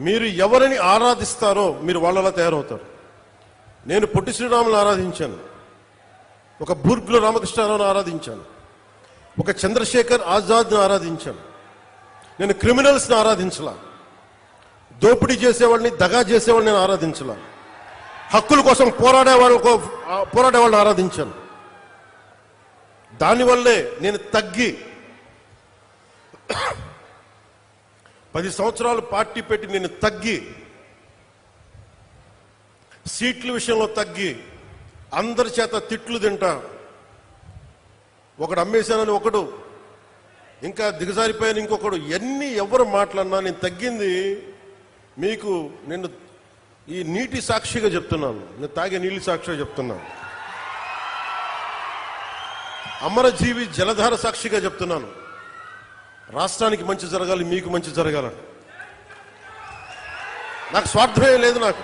మీరు ఎవరిని ఆరాధిస్తారో మీరు వాళ్ళలా తయారవుతారు. నేను పొట్టి శ్రీరాములను ఆరాధించాను, ఒక బూర్గుల రామకృష్ణారావును ఆరాధించాను, ఒక చంద్రశేఖర్ ఆజాద్ని ఆరాధించాను. నేను క్రిమినల్స్ని ఆరాధించలా, దోపిడీ చేసేవాళ్ళని, దగా చేసేవాళ్ళని నేను ఆరాధించలా, హక్కుల కోసం పోరాడేవాళ్ళని ఆరాధించాను. దానివల్లే నేను తగ్గి 10 సంవత్సరాలు పార్టీ పెట్టి నేను తగ్గి, సీట్ల విషయంలో తగ్గి, అందరి చేత తిట్లు తింటా, ఒకడు అమ్మేశానని ఒకడు, ఇంకా దిగజారిపోయాను ఇంకొకడు, ఎవరు మాట్లాడినా నేను తగ్గింది. మీకు నేను ఈ నీటి సాక్షిగా చెప్తున్నాను, నేను తాగే నీళ్ళు సాక్షిగా చెప్తున్నాను, అమరజీవి జలధార సాక్షిగా చెప్తున్నాను. రాష్ట్రానికి మంచి జరగాలి, మీకు మంచి జరగాలని నాకు స్వార్థమే లేదు. నాకు